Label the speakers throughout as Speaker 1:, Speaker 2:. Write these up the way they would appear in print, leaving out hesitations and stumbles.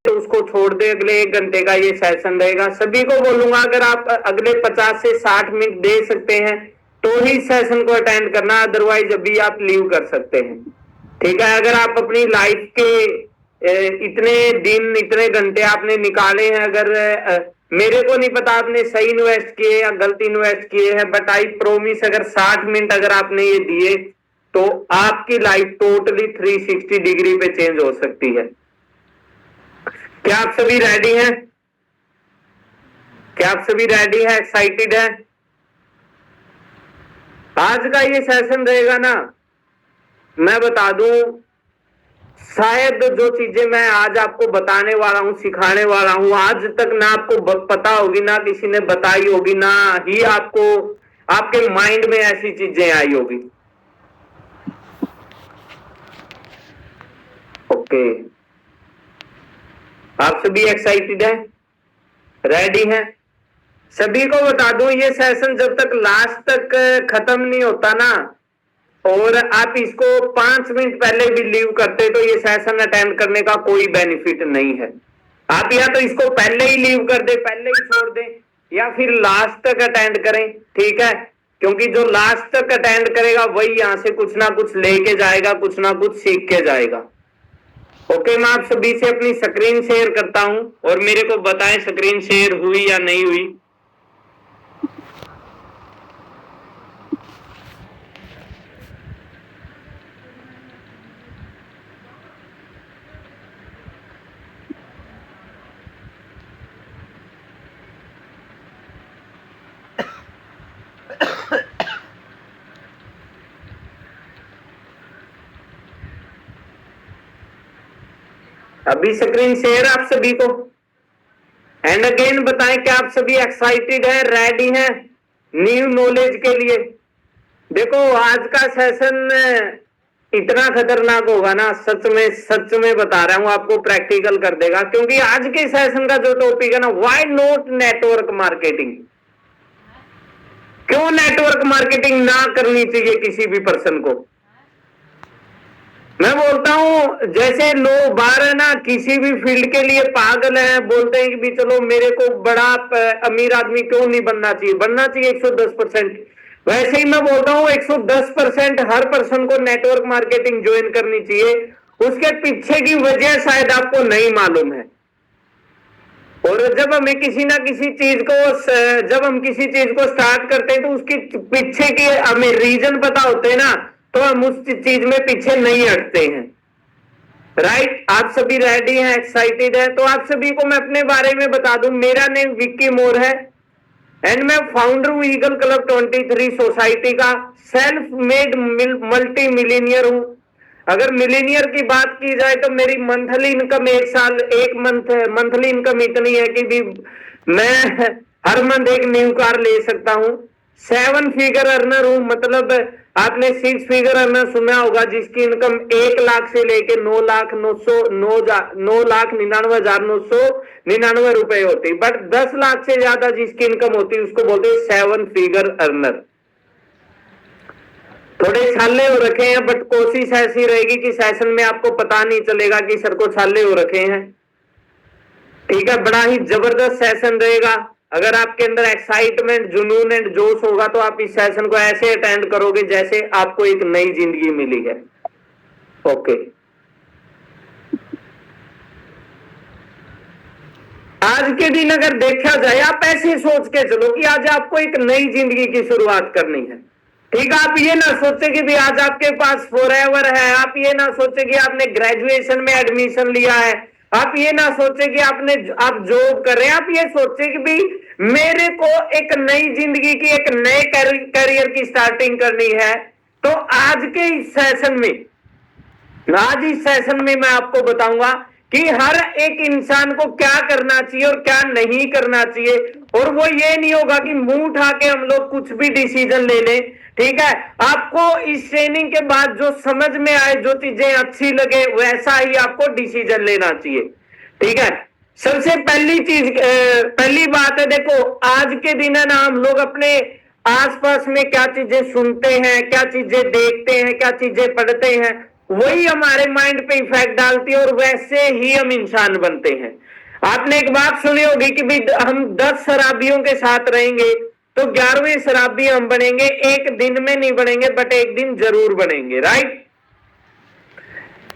Speaker 1: तो उसको छोड़ दे, अगले 1 घंटे का ये सेशन रहेगा। सभी को बोलूंगा अगर आप अगले 50 से 60 मिनट दे सकते हैं तो ही सेशन को अटेंड करना, अदरवाइज अभी आप लीव कर सकते हैं। ठीक है, अगर आप अपनी लाइफ के इतने दिन इतने घंटे आपने निकाले हैं, अगर मेरे को नहीं पता आपने सही इन्वेस्ट किए या गलत इन्वेस्ट किए हैं, बट आई प्रोमिस अगर 60 मिनट अगर आपने ये दिए तो आपकी लाइफ टोटली 360 डिग्री पे चेंज हो सकती है। क्या आप सभी रेडी हैं? क्या आप सभी रेडी हैं, एक्साइटेड हैं? आज का ये सेशन रहेगा ना, मैं बता दूं, शायद जो चीजें मैं आज आपको बताने वाला हूं, सिखाने वाला हूं, आज तक ना आपको पता होगी, ना किसी ने बताई होगी, ना ही आपको आपके माइंड में ऐसी चीजें आई होगी। ओके, आप सभी एक्साइटेड हैं, रेडी हैं? सभी को बता दूं, ये सेशन जब तक लास्ट तक खत्म नहीं होता ना, और आप इसको 5 मिनट पहले भी लीव करते तो ये सेशन अटेंड करने का कोई बेनिफिट नहीं है। आप या तो इसको पहले ही लीव कर दे, पहले ही छोड़ दें, या फिर लास्ट तक अटेंड करें। ठीक है, क्योंकि जो लास्ट तक अटेंड करेगा वही यहां से कुछ ना कुछ लेके जाएगा, कुछ ना कुछ सीख के जाएगा। ओके, मैं आप सभी से अपनी स्क्रीन शेयर करता हूं और मेरे को बताएं स्क्रीन शेयर हुई या नहीं हुई। अभी स्क्रीन शेयर आप सभी को। एंड अगेन बताएं कि आप सभी एक्साइटेड हैं, रेडी हैं न्यू नॉलेज के लिए। देखो, आज का सेशन इतना खतरनाक होगा ना, सच में बता रहा हूं आपको, प्रैक्टिकल कर देगा। क्योंकि आज के सेशन का जो टॉपिक है ना, व्हाई नॉट नेटवर्क मार्केटिंग, क्यों नेटवर्क मार्केटिंग ना करनी चाहिए किसी भी पर्सन को। मैं बोलता हूं, जैसे लोग बाहर है ना, किसी भी फील्ड के लिए पागल हैं, बोलते हैं कि भी चलो मेरे को बड़ा अमीर आदमी क्यों नहीं बनना चाहिए, बनना चाहिए 110%। वैसे ही मैं बोलता हूं 110% हर पर्सन को नेटवर्क मार्केटिंग ज्वाइन करनी चाहिए। उसके पीछे की वजह शायद आपको नहीं मालूम है। और जब हमें किसी ना किसी चीज को जब हम किसी चीज को स्टार्ट करते हैं तो उसके पीछे के हमें रीजन पता होते हैं ना, तो हम उस चीज में पीछे नहीं हटते हैं। राइट, आप सभी रेडी हैं, एक्साइटेड हैं? तो आप सभी को मैं अपने बारे में बता दूं, मेरा नेम विक्की मोर है एंड मैं फाउंडर हूं ईगल क्लब 23 सोसाइटी का, सेल्फ मेड मल्टी मिलीनियर हूं। अगर मिलीनियर की बात की जाए तो मेरी मंथली इनकम मंथली इनकम इतनी है कि भी मैं हर मंथ एक न्यू कार ले सकता हूं। 7 फिगर अर्नर हूं, मतलब आपने 6 फिगर अर्नर सुना होगा, जिसकी इनकम 1 लाख से लेके 9,99,999 रुपए होती, बट 10 लाख से ज्यादा जिसकी इनकम होती उसको बोलते हैं 7 फिगर अर्नर। थोड़े छाले हो रखे हैं, बट कोशिश ऐसी रहेगी कि सेशन में आपको पता नहीं चलेगा कि सर को छाले हो रखे हैं। ठीक है, बड़ा ही जबरदस्त सेशन रहेगा। अगर आपके अंदर एक्साइटमेंट, जुनून एंड जोश होगा तो आप इस सेशन को ऐसे अटेंड करोगे जैसे आपको एक नई जिंदगी मिली है। ओके, आज के दिन अगर देखा जाए, आप ऐसे सोच के चलो कि आज आपको एक नई जिंदगी की शुरुआत करनी है। ठीक है, आप ये ना सोचे कि भी आज आपके पास फॉरएवर है, आप ये ना सोचे कि आपने ग्रेजुएशन में एडमिशन लिया है, आप ये ना सोचे कि आप जॉब कर रहे हैं, आप ये सोचे कि भी मेरे को एक नई जिंदगी की, एक नए करियर की स्टार्टिंग करनी है। तो आज के इस सेशन में मैं आपको बताऊंगा कि हर एक इंसान को क्या करना चाहिए और क्या नहीं करना चाहिए। और वो ये नहीं होगा कि मुंह उठा के हम लोग कुछ भी डिसीजन ले लें। ठीक है, आपको इस ट्रेनिंग के बाद जो समझ में आए, जो चीजें अच्छी लगे, वैसा ही आपको डिसीजन लेना चाहिए। ठीक है, सबसे पहली बात है, देखो आज के दिन है ना, हम लोग अपने आसपास में क्या चीजें सुनते हैं, क्या चीजें देखते हैं, क्या चीजें पढ़ते हैं, वही हमारे माइंड पे इफेक्ट डालती है और वैसे ही हम इंसान बनते हैं। आपने एक बात सुनी होगी कि भी हम 10 शराबियों के साथ रहेंगे तो 11वें शराबी हम बनेंगे। एक दिन में नहीं बनेंगे बट एक दिन जरूर बनेंगे, राइट।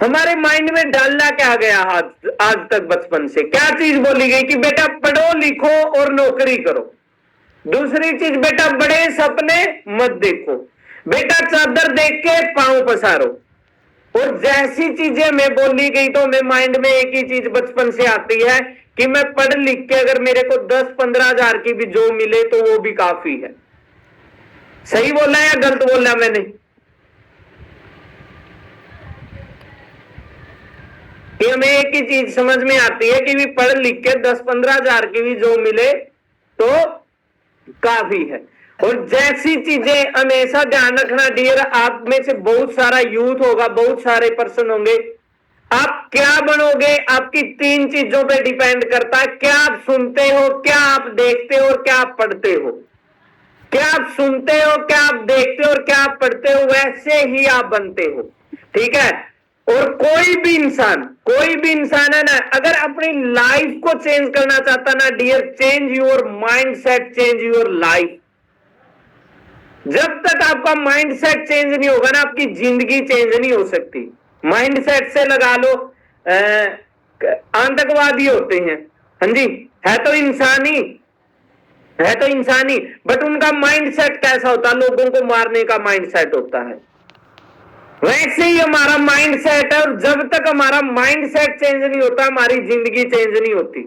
Speaker 1: हमारे माइंड में डालना क्या गया आज तक बचपन से? क्या चीज बोली गई कि बेटा पढ़ो लिखो और नौकरी करो। दूसरी चीज बेटा बड़े सपने मत देखो, बेटा चादर देख के पांव पसारो। और जैसी चीजें मैं बोली गई तो मैं माइंड में एक ही चीज बचपन से आती है कि मैं पढ़ लिख के अगर मेरे को 10-15 हजार की भी जो मिले तो वो भी काफी है। सही बोला या गलत बोला मैंने? कि हमें एक ही चीज समझ में आती है कि भी पढ़ लिख के 10-15 हजार की भी जो मिले तो काफी है। और जैसी चीजें हमेशा ध्यान रखना डियर, आप में से बहुत सारा यूथ होगा, बहुत सारे पर्सन होंगे, आप क्या बनोगे आपकी 3 चीजों पे डिपेंड करता है। क्या आप सुनते हो, क्या आप देखते हो और क्या आप पढ़ते हो। क्या आप सुनते हो, क्या आप देखते हो और क्या आप पढ़ते हो, वैसे ही आप बनते हो, ठीक है। और कोई भी इंसान है ना, अगर अपनी लाइफ को चेंज करना चाहता ना dear, change your mindset, change your life. जब तक आपका माइंड सेट चेंज नहीं होगा ना, आपकी जिंदगी चेंज नहीं हो सकती। माइंड सेट से लगा लो आतंकवादी होते हैं, हाँ जी, है तो इंसानी, बट उनका माइंड सेट कैसा होता है? लोगों को मारने का माइंड सेट होता है। वैसे ही हमारा माइंड सेट है, और जब तक हमारा माइंड सेट चेंज नहीं होता हमारी जिंदगी चेंज नहीं होती।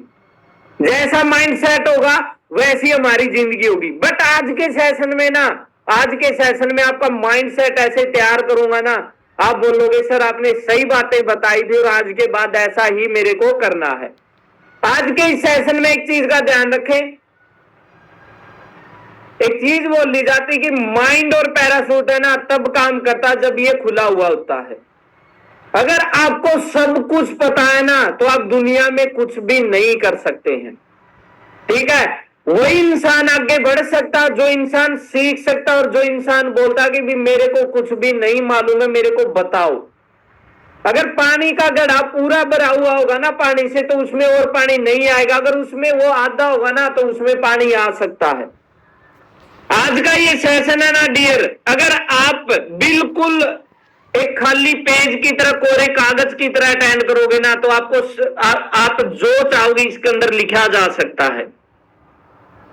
Speaker 1: जैसा माइंड सेट होगा वैसी हमारी जिंदगी होगी। बट आज के सेशन में आपका माइंड सेट ऐसे तैयार करूंगा ना, आप बोलोगे सर आपने सही बातें बताई थी और आज के बाद ऐसा ही मेरे को करना है। आज के इस सेशन में एक चीज का ध्यान रखें, एक चीज बोल ली जाती कि माइंड और पैराशूट है ना तब काम करता जब ये खुला हुआ होता है। अगर आपको सब कुछ पता है ना तो आप दुनिया में कुछ भी नहीं कर सकते हैं, ठीक है। वही इंसान आगे बढ़ सकता जो इंसान सीख सकता और जो इंसान बोलता कि भी मेरे को कुछ भी नहीं मालूम है, मेरे को बताओ। अगर पानी का घड़ा पूरा भरा हुआ होगा ना पानी से तो उसमें और पानी नहीं आएगा, अगर उसमें वो आधा होगा ना तो उसमें पानी आ सकता है। आज का ये सेशन है ना डियर, अगर आप बिल्कुल एक खाली पेज की तरह, कोरे कागज की तरह अटेंड करोगे ना तो आपको आप जो चाहोगे इसके अंदर लिखा जा सकता है,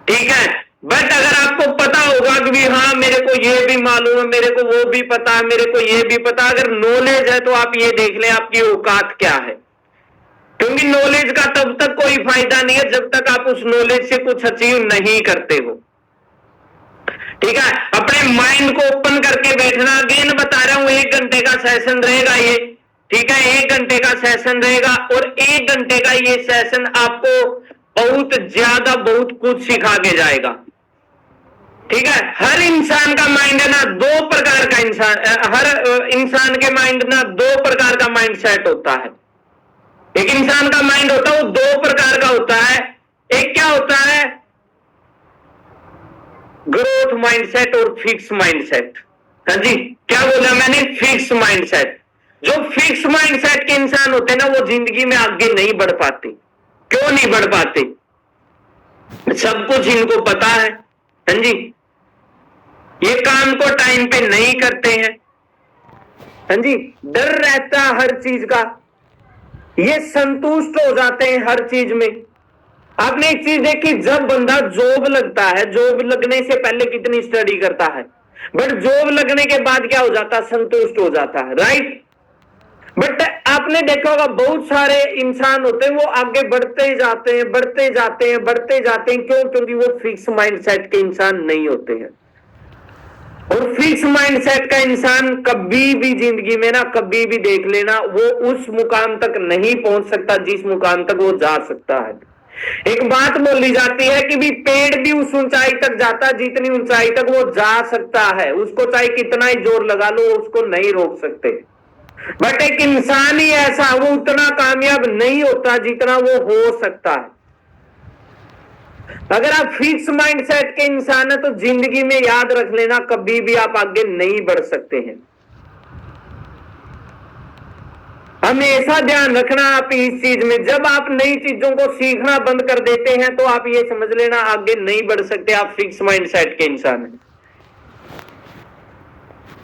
Speaker 1: ठीक है। बट अगर आपको पता होगा कि भी हाँ मेरे को ये भी मालूम है, मेरे को वो भी पता है, मेरे को ये भी पता, अगर नॉलेज है तो आप ये देख लें आपकी औकात क्या है। क्योंकि नॉलेज का तब तक कोई फायदा नहीं है जब तक आप उस नॉलेज से कुछ अचीव नहीं करते हो, ठीक है। अपने माइंड को ओपन करके बैठना। अगेन बता रहा हूं 1 घंटे का सेशन रहेगा ये, ठीक है। 1 घंटे का सेशन रहेगा और 1 घंटे का ये सेशन आपको बहुत ज्यादा बहुत कुछ सिखा के जाएगा, ठीक है। हर इंसान का माइंड है ना 2 प्रकार का, हर इंसान के माइंड ना 2 प्रकार का माइंड सेट होता है। एक इंसान का माइंड होता है वो 2 प्रकार का होता है। एक क्या होता है? ग्रोथ माइंडसेट और फिक्स माइंडसेट। हाँ जी, क्या बोला मैंने? Fix mindset. जो फिक्स माइंडसेट के इंसान होते हैं ना वो जिंदगी में आगे नहीं बढ़ पाते। क्यों नहीं बढ़ पाते? सब कुछ इनको पता है, हाँ जी, ये काम को टाइम पे नहीं करते हैं, हाँ जी, डर रहता है हर चीज का, ये संतुष्ट हो जाते हैं हर चीज में। आपने एक चीज देखी, जब बंदा जॉब लगता है, जॉब लगने से पहले कितनी स्टडी करता है, बट जॉब लगने के बाद क्या हो जाता है? संतुष्ट हो जाता है, राइट। बट आपने देखा होगा बहुत सारे इंसान होते हैं वो आगे बढ़ते जाते हैं, बढ़ते जाते हैं, बढ़ते जाते हैं। क्यों? क्योंकि वो फिक्स माइंडसेट के इंसान नहीं होते हैं। और फिक्स माइंडसेट का इंसान कभी भी जिंदगी में ना, कभी भी देख लेना, वो उस मुकाम तक नहीं पहुंच सकता जिस मुकाम तक वो जा सकता है। एक बात बोली जाती है कि भी पेड़ भी उस ऊंचाई तक जाता है जितनी ऊंचाई तक वो जा सकता है, उसको चाहे कितना ही जोर लगा लो उसको नहीं रोक सकते। बट एक इंसान ही ऐसा, वो उतना कामयाब नहीं होता जितना वो हो सकता है। अगर आप फिक्स माइंडसेट के इंसान है तो जिंदगी में याद रख लेना, कभी भी आप आगे नहीं बढ़ सकते हैं। हमेशा ध्यान रखना आप इस चीज में, जब आप नई चीजों को सीखना बंद कर देते हैं तो आप ये समझ लेना आगे नहीं बढ़ सकते, आप फिक्स माइंडसेट के इंसान हैं।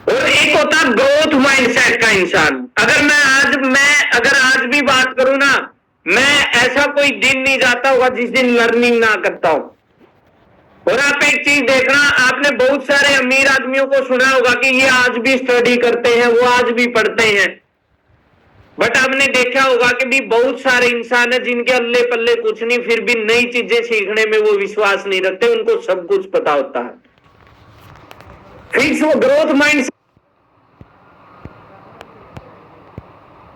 Speaker 1: और एक होता ग्रोथ माइंडसेट का इंसान। अगर आज भी बात करूं ना, मैं ऐसा कोई दिन नहीं जाता होगा जिस दिन लर्निंग ना करता हूं। और आप एक चीज देखना, आपने बहुत सारे अमीर आदमियों को सुना होगा कि ये आज भी स्टडी करते हैं, वो आज भी पढ़ते हैं, बट आपने देखा होगा कि भी बहुत सारे इंसान है जिनके अल्ले पल्ले कुछ नहीं, फिर भी नई चीजें सीखने में वो विश्वास नहीं रखते, उनको सब कुछ पता होता है। फिक्स वो ग्रोथ माइंड